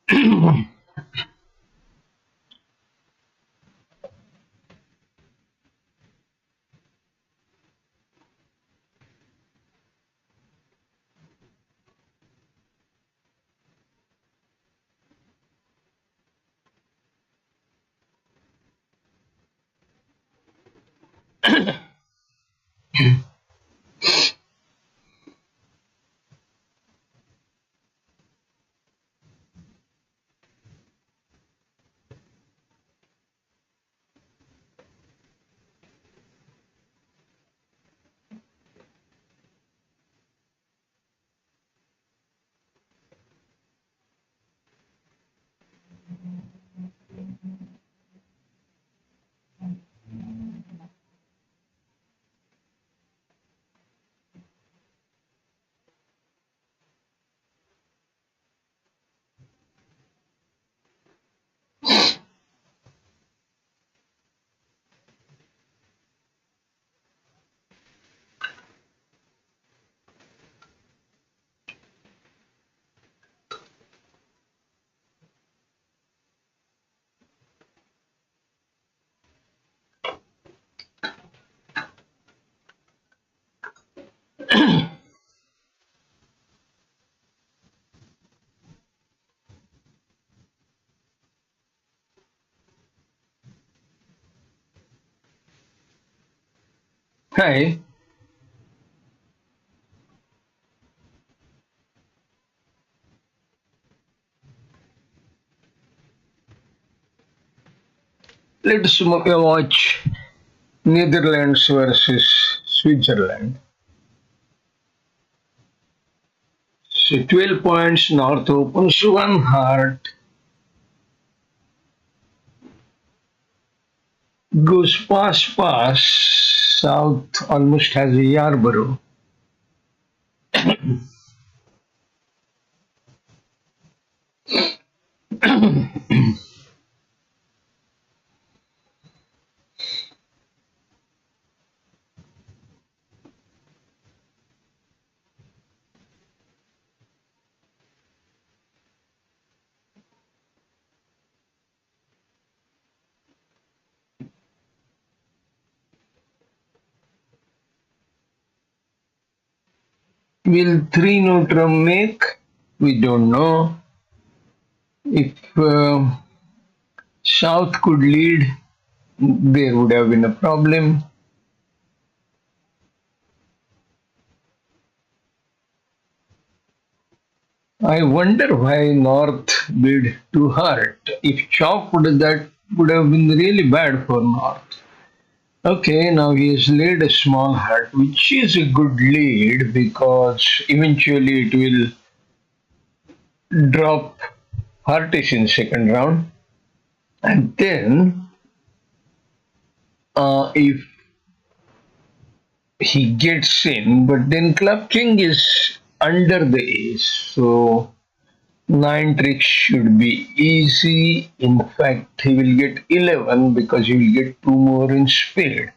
Hi, let's watch Netherlands versus Switzerland. So 12 points, North opens one heart, goes pass, South almost has a Yarborough. Will 3 Notram make? We don't know. If South could lead, there would have been a problem. I wonder why North bid to hurt. If chopped, that would have been really bad for North. Okay, now he has laid a small hut, which is a good lead because eventually it will drop Heartis in second round. And then, if he gets in, but then Club King is under the ace, so nine tricks should be easy. In fact, he will get 11 because he will get two more in spade.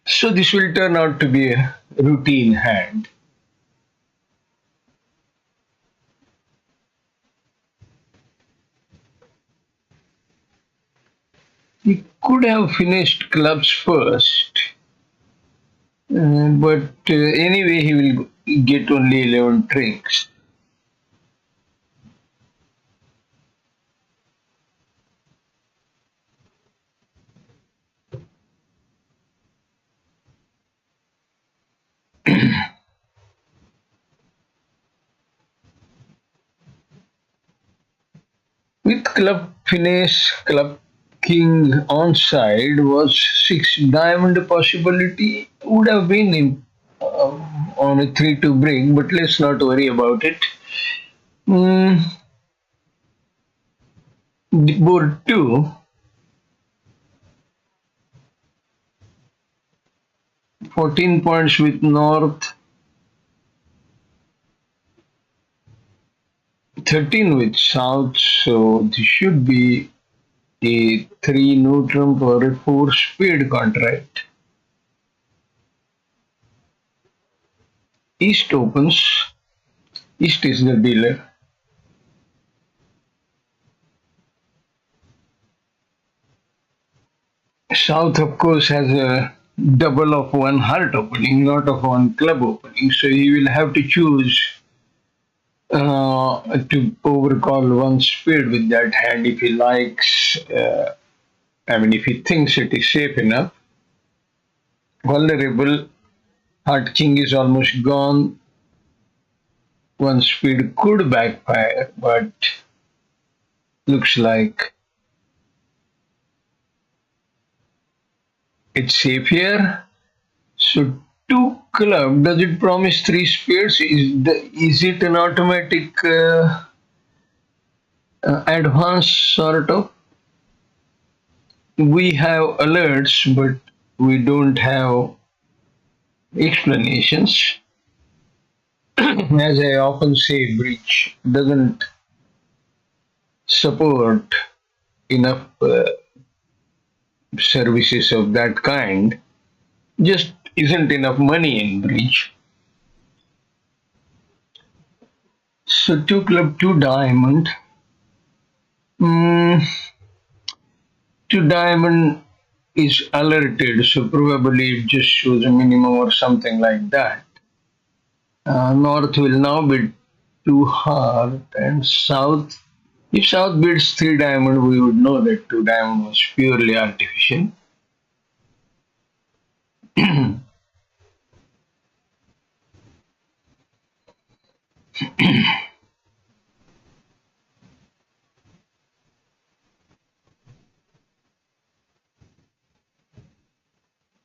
So this will turn out to be a routine hand. He could have finished clubs first, but anyway, he will get only 11 drinks. With club finish, club king on side was six diamond possibility would have been on a 3-2 break, but let's not worry about it. Mm, board 2, 14 points with North, 13 with South, so this should be a 3 no trump or a 4 spade contract. East opens, East is the dealer. South, of course, has a double of one heart opening, not of one club opening. So he will have to choose to overcall one spade with that hand if he likes. If he thinks it is safe enough. Vulnerable, heart king is almost gone. One spade could backfire, but looks like it's safe here. So two club, does it promise three spades? Is it an automatic advance sort of? We have alerts, but we don't have explanations. As I often say, bridge doesn't support enough services of that kind. Just isn't enough money in bridge. So two club, two diamond. Mm, two diamond is alerted, so probably it just shows a minimum or something like that. North will now bid two heart and South. If South bids three diamond, we would know that two diamond was purely artificial.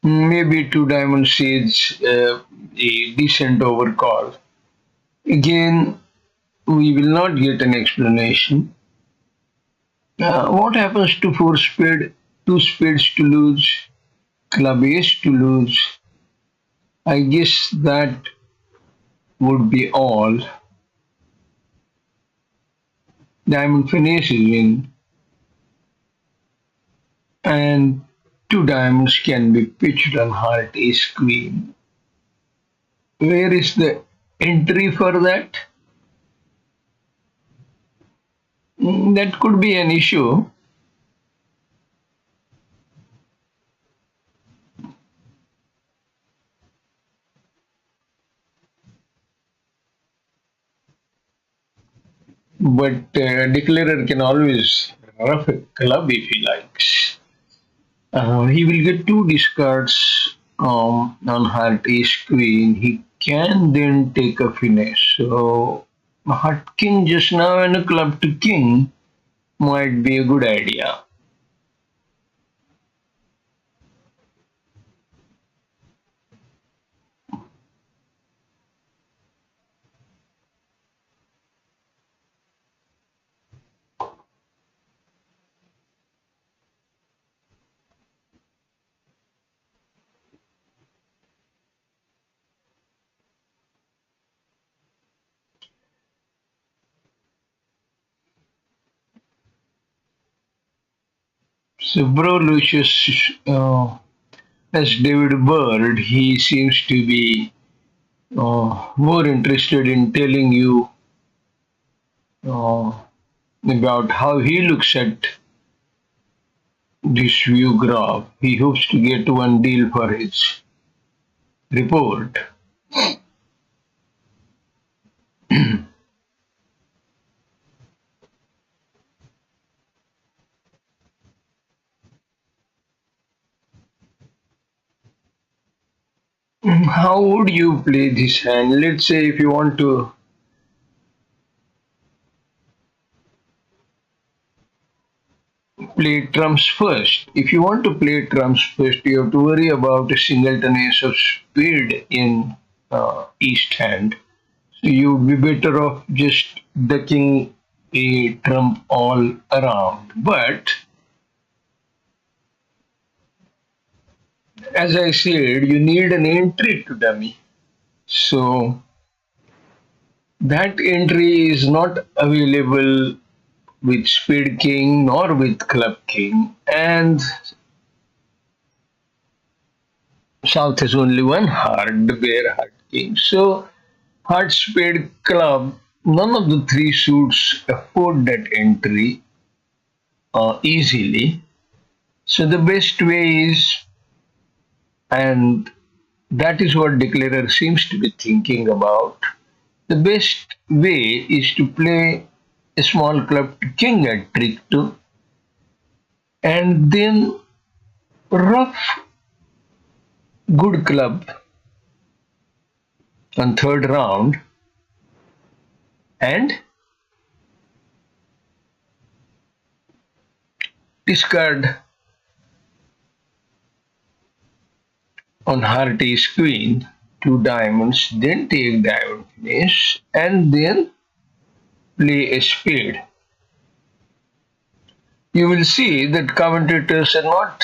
Maybe two diamond seeds a decent overcall. Again, we will not get an explanation. What happens to four spade? Two spades to lose, club ace to lose. I guess that would be all. Diamond finishes in, and two diamonds can be pitched on heart ace queen. Where is the entry for that? That could be an issue. But declarer can always rough a club if he likes. He will get two discards on heart ace queen. He can then take a finish. So heart king just now and a club to king might be a good idea. So Bro Lucius, as David Bird, he seems to be more interested in telling you uh, about how he looks at this view graph. He hopes to get one deal for his report. How would you play this hand? Let's say if you want to play trumps first. If you want to play trumps first, you have to worry about a singleton ace of spade in east hand. So you'd be better off just ducking a trump all around. But as I said, you need an entry to dummy. So that entry is not available with spade king nor with club king, and south has only one heart, the bare heart king. So heart, spade, club, none of the three suits afford that entry easily. So the best way is, and that is what declarer seems to be thinking about, the best way is to play a small club to king at trick 2 and then rough good club on third round and discard on heart ace queen, two diamonds, then take diamond finish, and then play a spade. You will see that commentators are not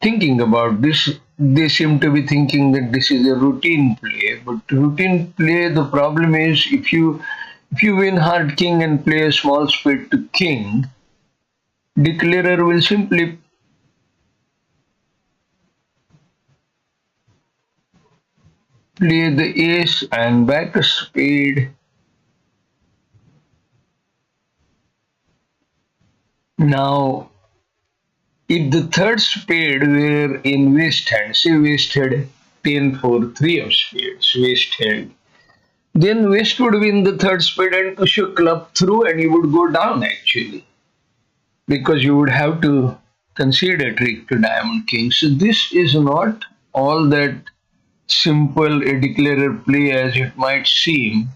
thinking about this. They seem to be thinking that this is a routine play. But routine play, the problem is if you win heart king and play a small spade to king, declarer will simply play the ace and back a spade. Now, if the third spade were in waste hand, say waste had 10 for 3 of spades, waste hand, then waste would win the third spade and push your club through and you would go down actually. Because you would have to concede a trick to diamond king. So this is not all that simple a declarer play as it might seem.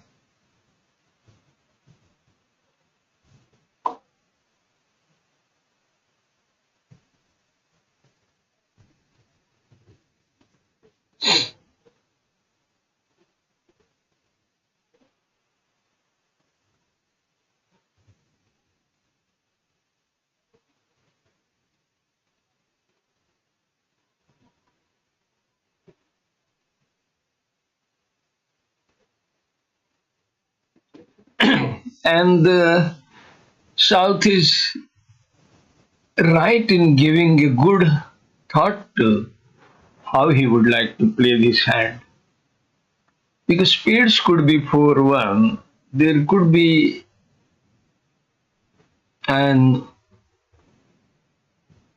And the South is right in giving a good thought to how he would like to play this hand. Because spades could be 4-1, there could be an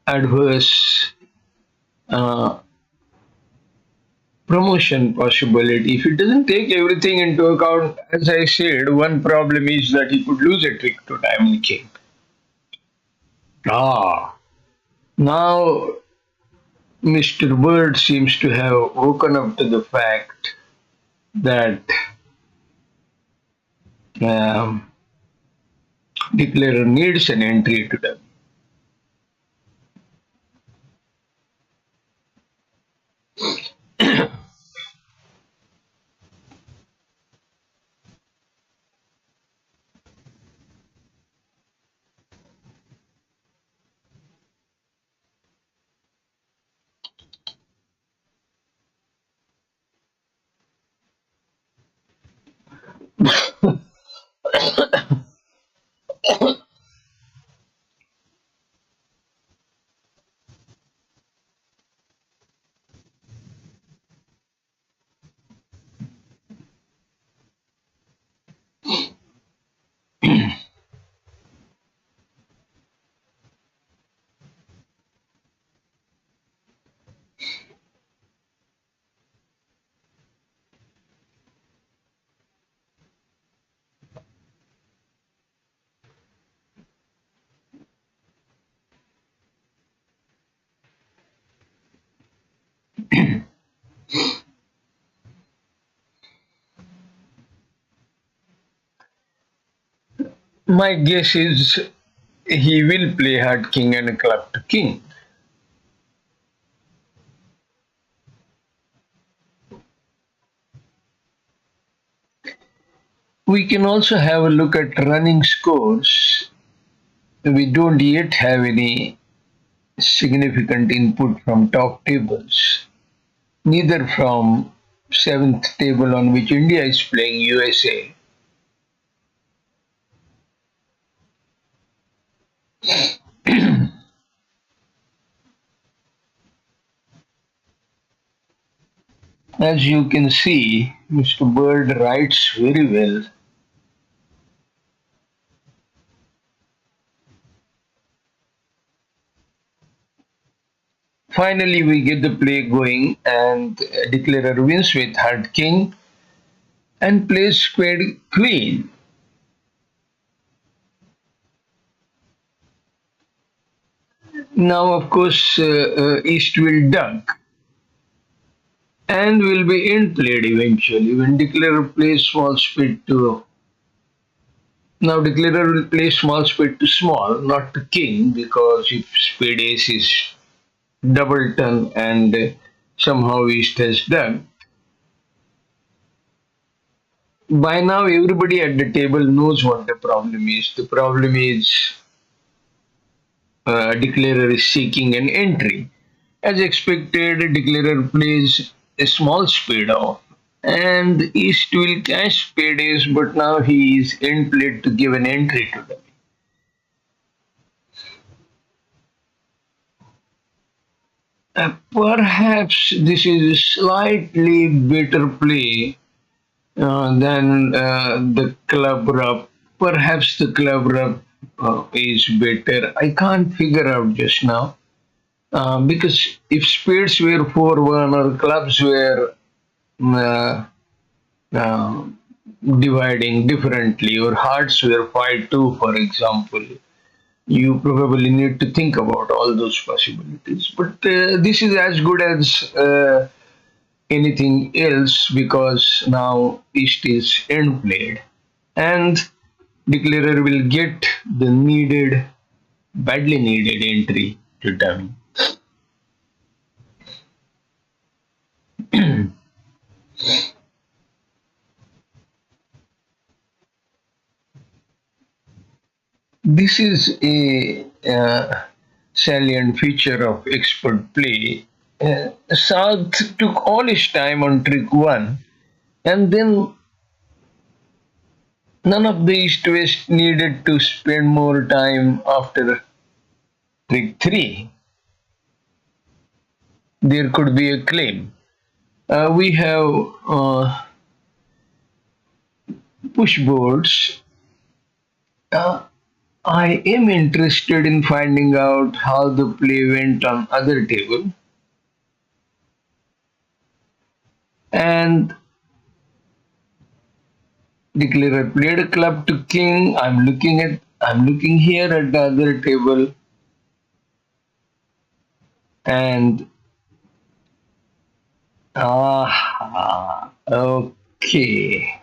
adverse uh, promotion possibility. If it doesn't take everything into account, as I said, one problem is that he could lose a trick to diamond king. Ah, now Mr. Bird seems to have woken up to the fact that um, declarer needs an entry to them. My guess is he will play heart king and club to king. We can also have a look at running scores. We don't yet have any significant input from top tables, neither from seventh table on which India is playing USA. As you can see, Mr. Bird writes very well. Finally, we get the play going, and declarer wins with heart king and plays spade queen. Now, of course, East will duck and will be end played eventually when declarer plays small spade to. Now, declarer will play small spade to small, not to king, because if spade ace is double turn and somehow East has done. By now, everybody at the table knows what the problem is. The problem is declarer is seeking an entry. As expected, declarer plays a small spade off, and East will cash spade ace, but now he is end played to give an entry to them. Perhaps this is a slightly better play than the club rub. Perhaps the club rub is better. I can't figure out just now. Because if spades were 4-1 or clubs were uh, uh, dividing differently or hearts were 5-2, for example, you probably need to think about all those possibilities. But this is as good as anything else because now East is end played and declarer will get the needed, badly needed entry to dummy. This is a salient feature of expert play. South took all his time on trick one, and then none of the East West needed to spend more time after trick three. There could be a claim. We have push boards. Uh, I am interested in finding out how the play went on other table, and declarer played a club to king. I'm looking here at the other table and okay.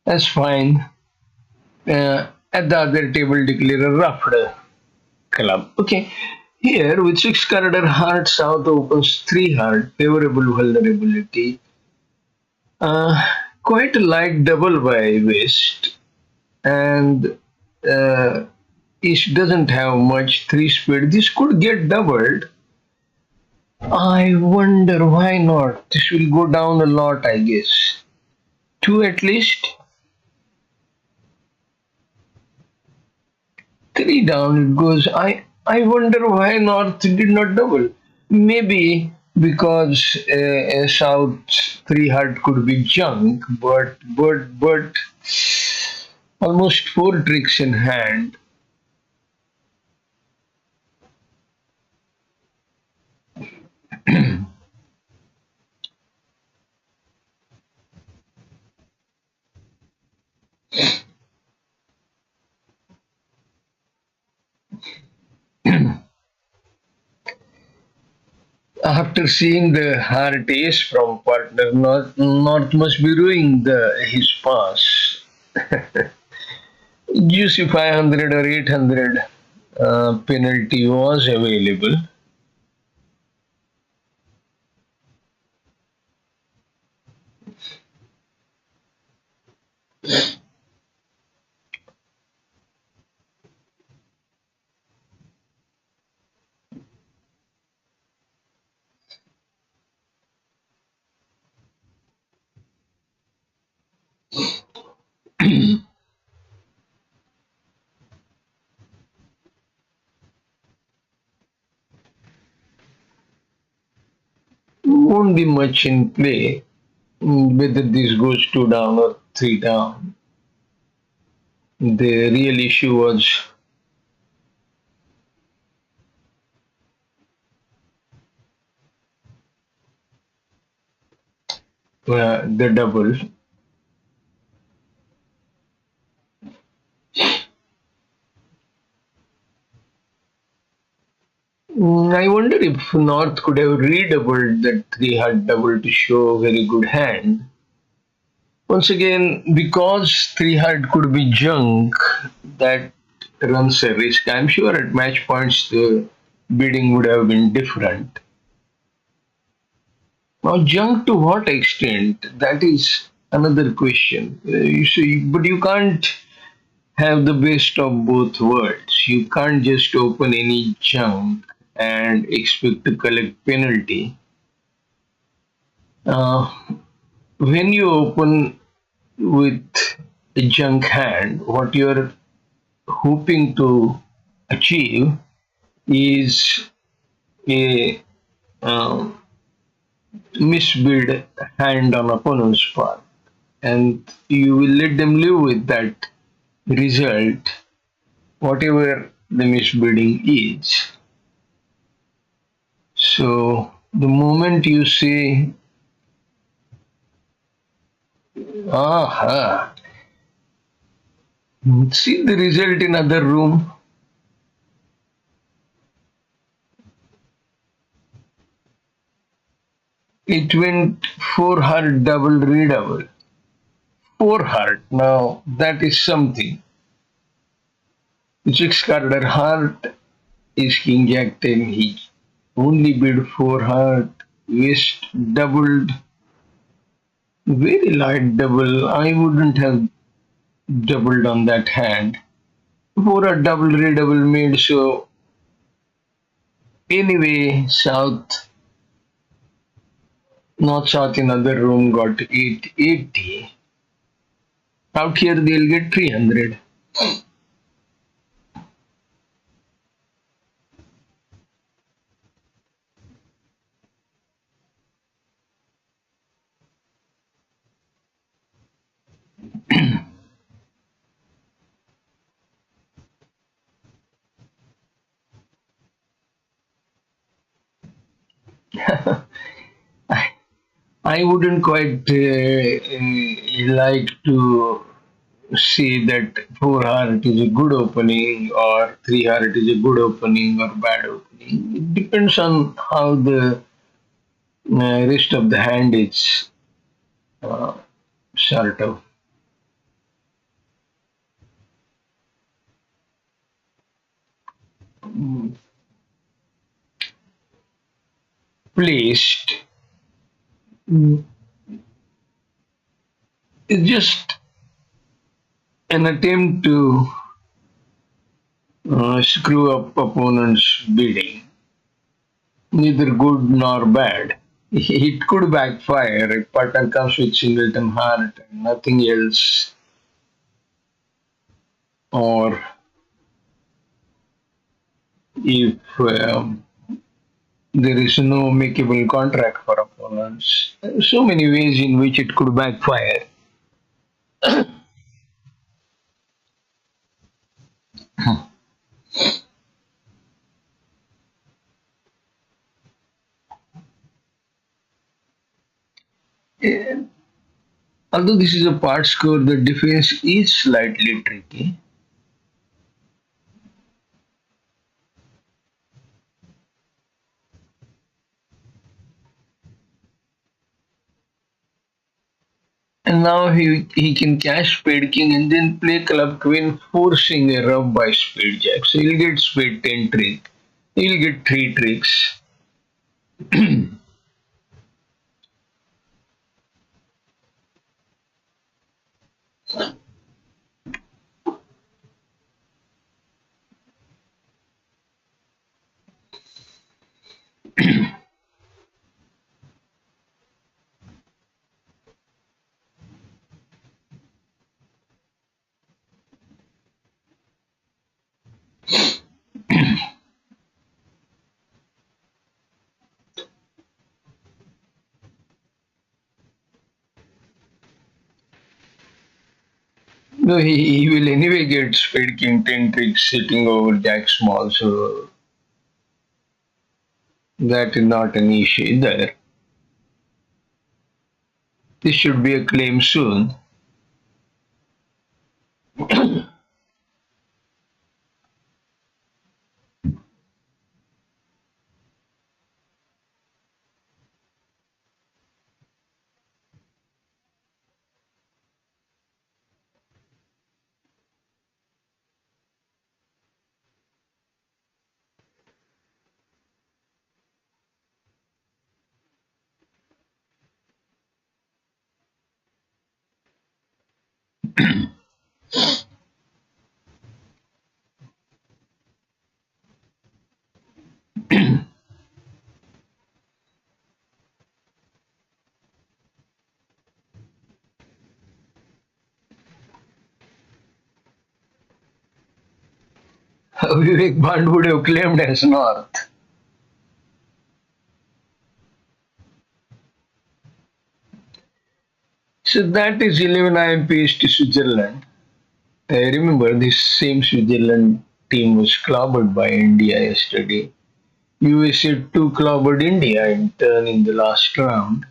That's fine. At the other table declarer ruffed a club. Okay. Here with six corner heart south opens three heart, favorable vulnerability. Uh, Quite a light double by west and uh, East doesn't have much three speed. This could get doubled. I wonder why not. This will go down a lot, I guess. Two at least. Three down it goes. I wonder why North did not double. Maybe because South three heart could be junk, but almost four tricks in hand. After seeing the hard taste from partner, North must be ruining his pass. Juicy 500 or 800 penalty was available. Won't be much in play whether this goes two down or three down. The real issue was the double. I wonder if North could have redoubled that three heart double to show a very good hand. Once again, because three heart could be junk, that runs a risk. I'm sure at match points the bidding would have been different. Now, junk to what extent? That is another question. You see, but you can't have the best of both worlds. You can't just open any junk and expect to collect penalty. Uh, when you open with a junk hand, what you're hoping to achieve is a um, misbid hand on opponent's part, and you will let them live with that result, whatever the misbidding is. So the moment you say, aha, see the result in other room, it went four heart double redouble. Four heart. Now that is something. Six carded heart is King Jack 10. He only bid four heart. West doubled. Very light double. I wouldn't have doubled on that hand. Four heart double redouble made, so anyway, North South in other room got 880. Out here they'll get 300. I wouldn't quite like to say that four heart is a good opening or three heart is a good opening or bad opening. It depends on how the rest of the hand is uh, sort of placed. It's just an attempt to screw up opponent's bidding, neither good nor bad. It could backfire if partner comes with singleton heart and nothing else, or if there is no makeable contract for opponents. So many ways in which it could backfire. Eh, Although this is a part score, the defense is slightly tricky. And now he can cash spade king and then play club queen, forcing a rub by spade jack. So he'll get spade 10 trick. He'll get 3 tricks. No, he will anyway get spade king 10 tricks sitting over jack small, so that is not an issue there. This should be a claim soon. Vivek Band would have claimed as North. So that is 11 IMPs to Switzerland. I remember this same Switzerland team was clobbered by India yesterday. USA too clobbered India in turn in the last round.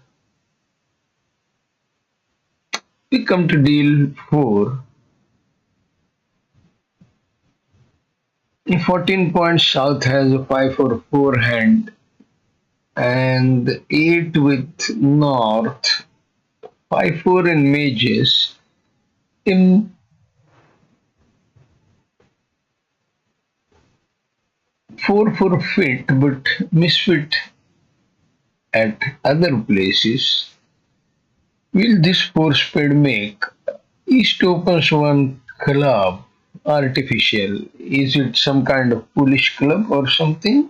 We come to deal 4. In 14 points, South has a 5-4 hand and 8 with North, 5-4 in mages. In 4-4 fit but misfit at other places. Will this 4 spade make? East opens one club. Artificial. Is it some kind of foolish club or something?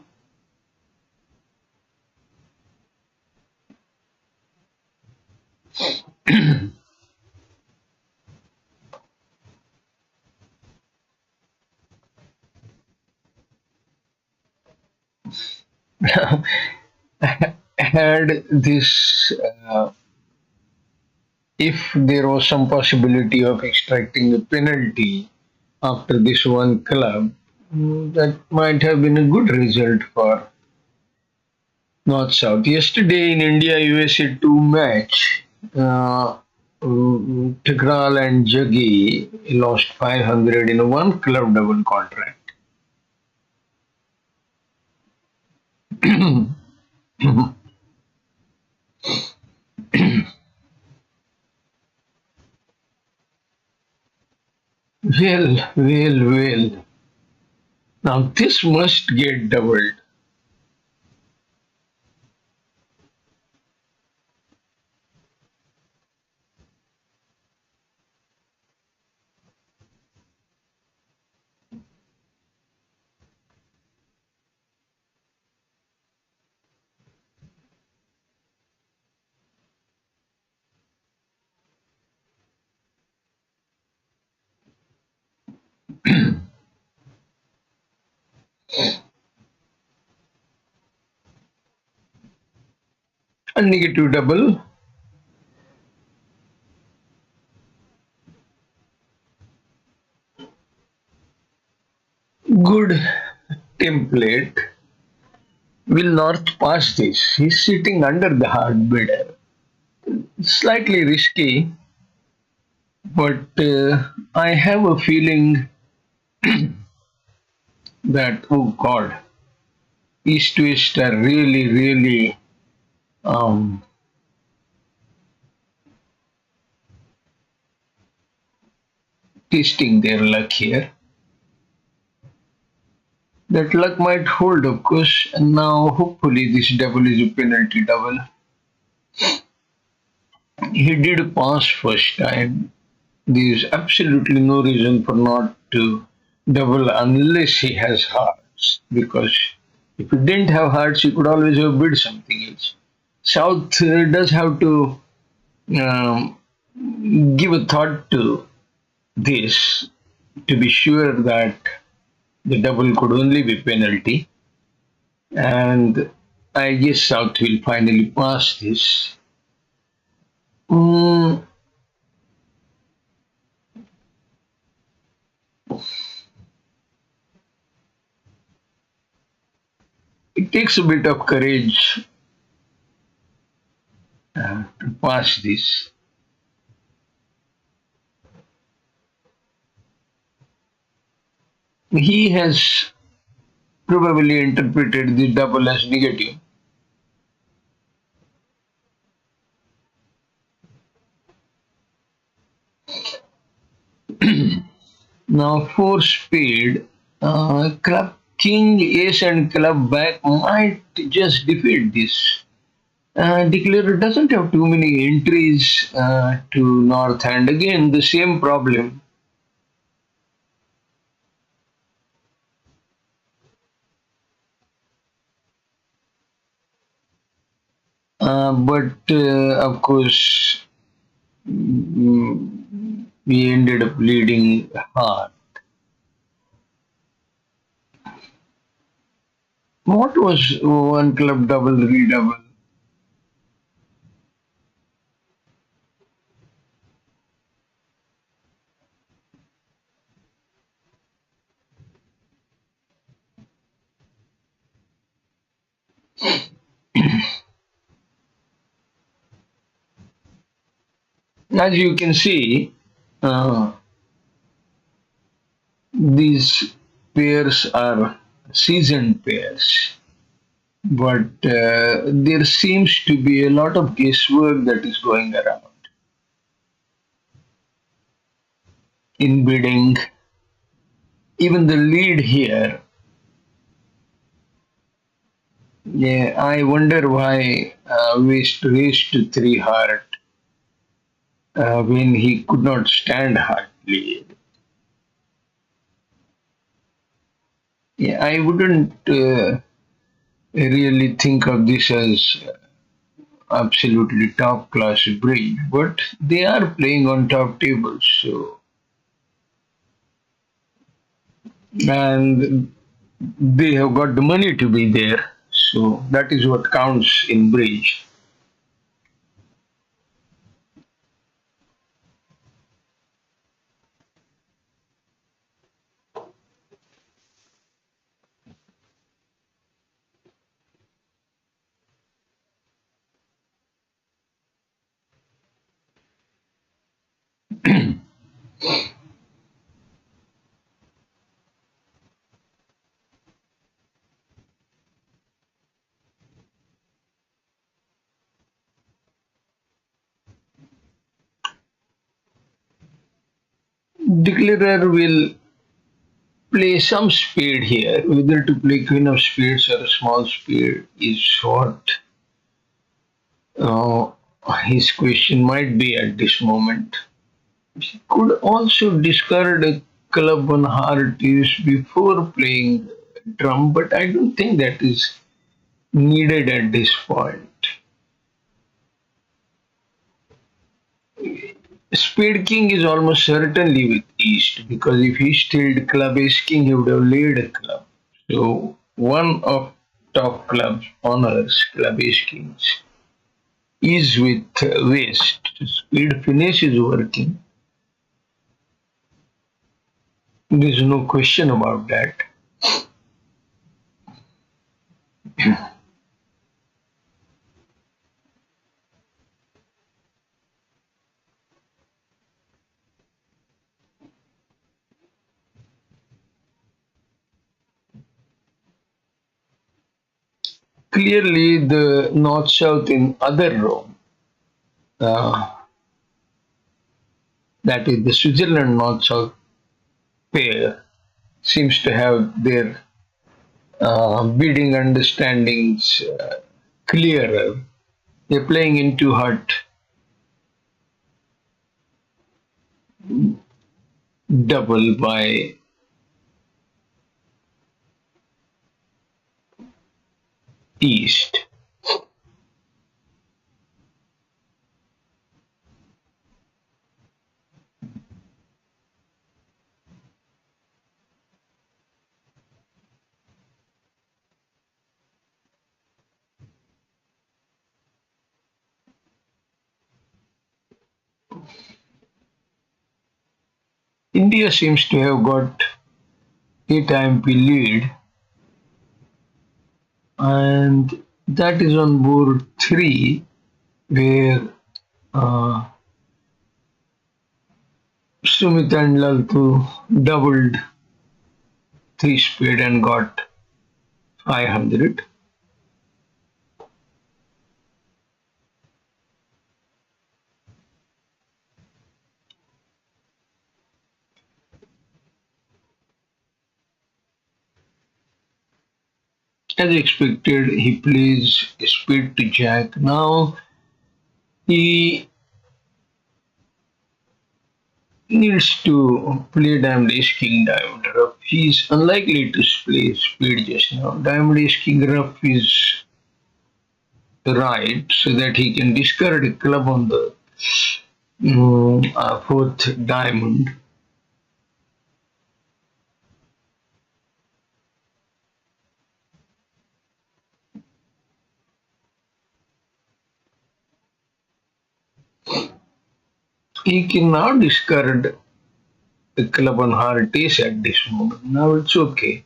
Had this, if there was some possibility of extracting a penalty after this one club, that might have been a good result for North South. Yesterday in India USA 2 match, Tigral and Jaggi lost 500 in a one club double contract. Well. Now this must get doubled. A negative double. Good template. Will North pass this? He's sitting under the hard bidder. Slightly risky, but I have a feeling that, oh God, East West are really um, testing their luck here. That luck might hold, of course, and now hopefully this double is a penalty double. He did pass first time. There is absolutely no reason for not to double unless he has hearts, because if he didn't have hearts, he could always have bid something else. South does have to um, give a thought to this to be sure that the double could only be penalty, and I guess South will finally pass this. Mm, it takes a bit of courage to pass this. He has probably interpreted the double as negative. Now, four spade, club king, ace, and club back might just defeat this. Declarer doesn't have too many entries to north, and again, the same problem. But of course, we ended up leading hard. What was one club double redouble? As you can see, uh, these pairs are seasoned pairs, but there seems to be a lot of guesswork that is going around in bidding. Even the lead here, yeah, I wonder why West raced to three heart when he could not stand heart lead. Yeah, I wouldn't really think of this as absolutely top class breed, but they are playing on top tables, so and they have got the money to be there, so that is what counts in bridge. Declarer will play some spade here. Whether to play queen of spades or a small spade is what uh, his question might be at this moment. He could also discard a club on heart use before playing drum, but I don't think that is needed at this point. Spade king is almost certainly with East, because if he stayed club ace king, he would have laid a club. So one of top clubs honors club ace kings is with West. Spade finish is working. There's no question about that. Clearly, the north south in other Rome, uh, that is the Switzerland north south pair seems to have their bidding understandings clearer. They're playing into heart double by East. India seems to have got 8 MP lead, and that is on board 3, where uh, Sumit and Laltu doubled 3 speed and got 500. As expected, he plays speed to jack. Now he needs to play diamond ace king diamond rough. He's unlikely to play speed just now. Diamond ace king rough is right, so that he can discard a club on the fourth diamond. He can now discard the club on heart ace at this moment. Now it's okay.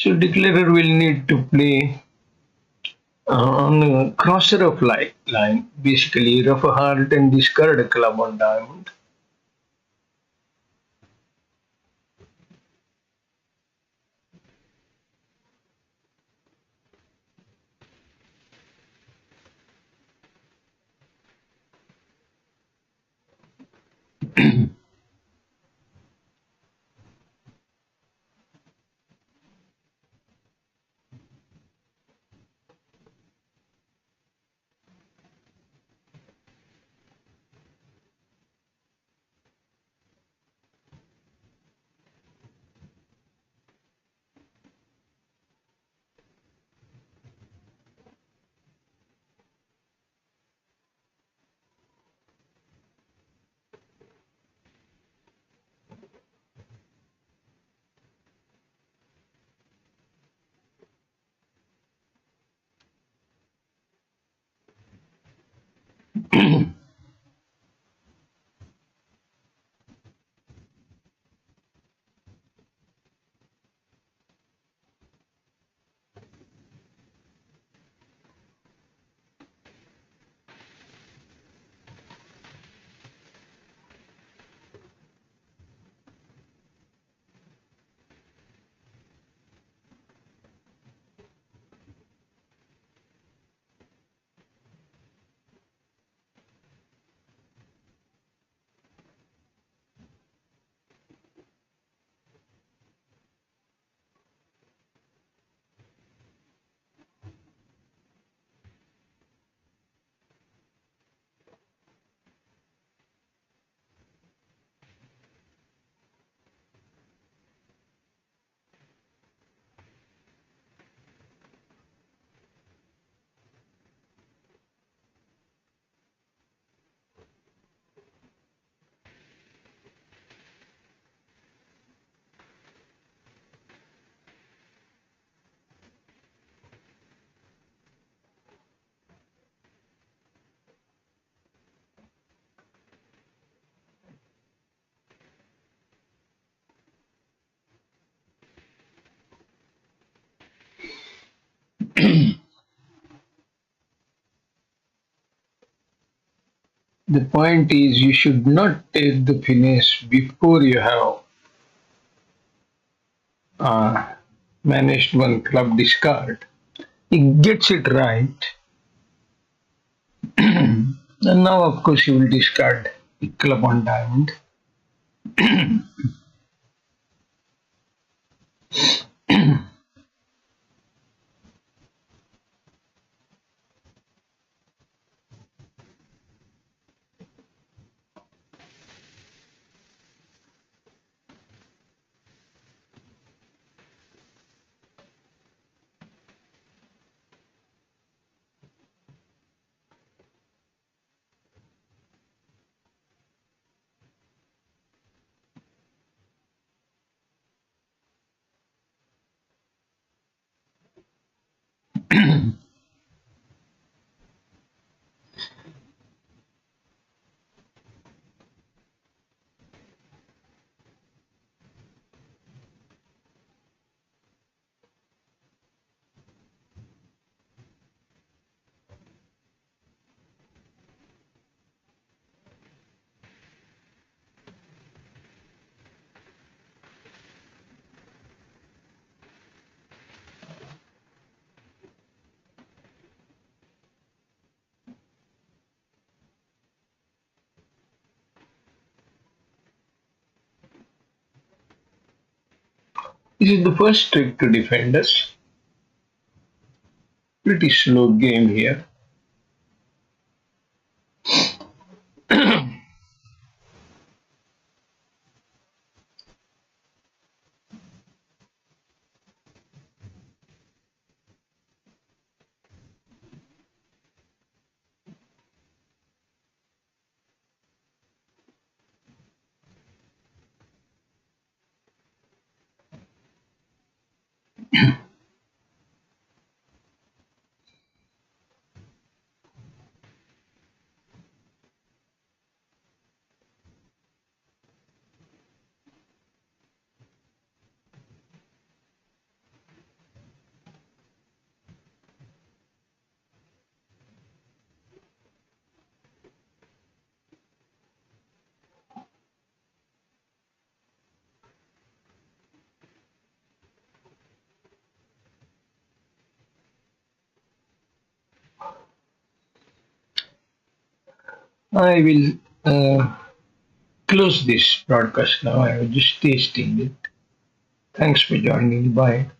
So declarer will need to play on a crosser of line, basically rough a heart and discard a club on diamond. The point is you should not take the finesse before you have uh, managed one club discard. He gets it right, and now of course he will discard the club on diamond. This is the first trick to defend us. Pretty slow game here. I will close this broadcast now. I was just tasting it. Thanks for joining. Bye.